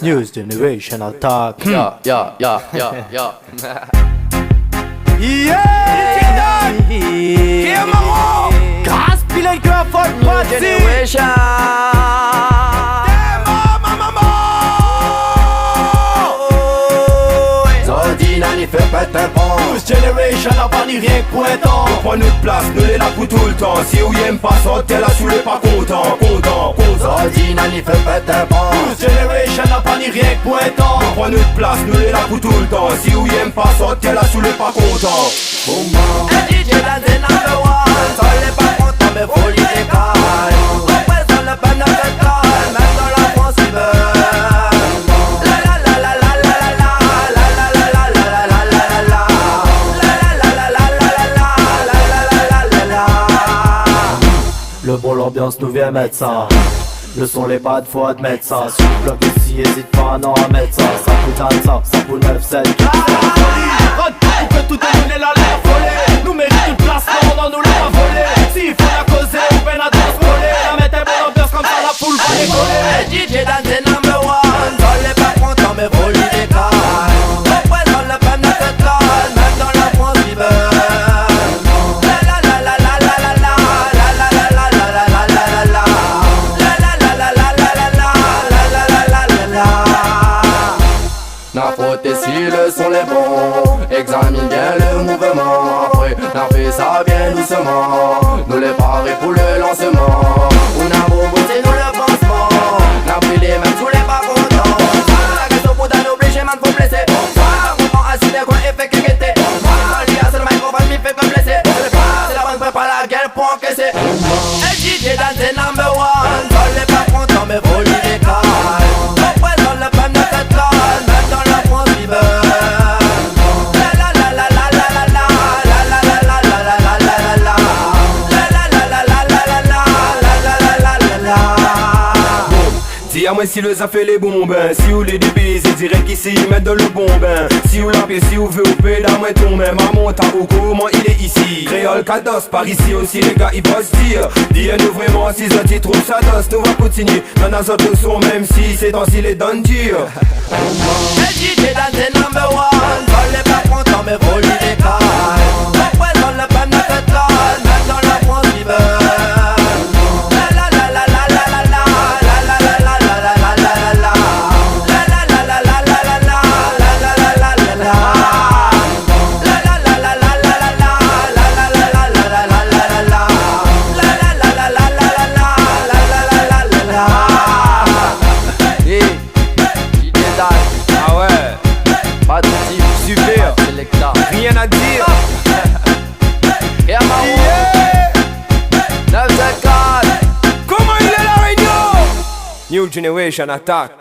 News Generation Attack. Yeah. Yeah, Maro. Grâce pile que a fort party. Generation. Zodinani fait pète un pont. News Generation a pas ni rien que pour un temps. On prend notre place, nous est là pour tout le temps. Si vous y'aime pas sortir là, sous les pas content. Zodinani fait pète un pont. News Generation a pas ni rien que pour un temps. On prend notre place, nous est là pour tout le temps. Si vous y'aime pas sortir là, sous les pas content. Un DJ dans the number one. Sans les pas contents mais folie des calmes. Représente le pan de total. Même dans la France ils veulent. La la la la la la la la. La la la la la la la la la. La la la la la la la la. La la la la la la. Le bon l'ambiance nous vient mettre ça. Le son les pads faut admettre ça. Sur le bloc ici hésite pas non à mettre ça. Ça coûte un ça coûte 9-7. Rod pour que tout le monde est là l'air volé. Nous mérite une place non nous l'a pas volé. S'il faut la causer ou peine à transporter. La mettre un bon ambiance comme ça la foule va décoller. Un DJ dans the number one. Sans les pas contents mais folie des calmes. Représente le pan de total. Même dans la France ils veulent. La la la la la la la la. La la la la la la la la la. La la la la la la la la. La la la la la la. N'a faute si le son est bon. Examine bien le mouvement. Après, n'a fait ça bien doucement. Nous les paris pour le lancement. On a beau bosser nous le pansement. N'a pris les mêmes sous les pas contents. La question pour t'en obliger, man, faut blesser. On assume quoi et fait que guetter. Lui a seulement microphone, m'y fait comme blessé. C'est la bonne prépare la gueule pour encaisser. Un DJ dans the number one. Sans les pas contents, mais folie des calmes. Représente le pan de total. Même dans la France, ils veulent. La la la la la la la la. La la la la la la la la la. La la la la la la la la. La la la la la la. Dis à moi si le ça fait les bombes. Si vous les débaiser, direct ici, mettre dans le bon bain. Si vous l'appelez, si vous voulez, vous pédale, moi ton même. À mon tabou, comment il est ici. Créole, Caldos, par ici aussi, les gars, ils bossent dire. Dis-nous vraiment si ça t'y trouve ça danse. Nous va continuer dans nos autres sons, même si c'est dans si les donne dire. Un DJ dans the number one. Sans les pas contents, mais folie des calmes. Représente le pan de total. Même dans la France, ils veulent. La la la la la la la la. La la la la la la la la la. La la la la la la la la. La la la la la la. La la la la la la la la. La la la la la la la la la. La la la la la la la la. La la la la la la. Hey, DJ Dan. Ah ouais, Pas de type. super, Selecta. rien à dire. Et à Maro. 954. Comment il est la radio? New Generation Attack.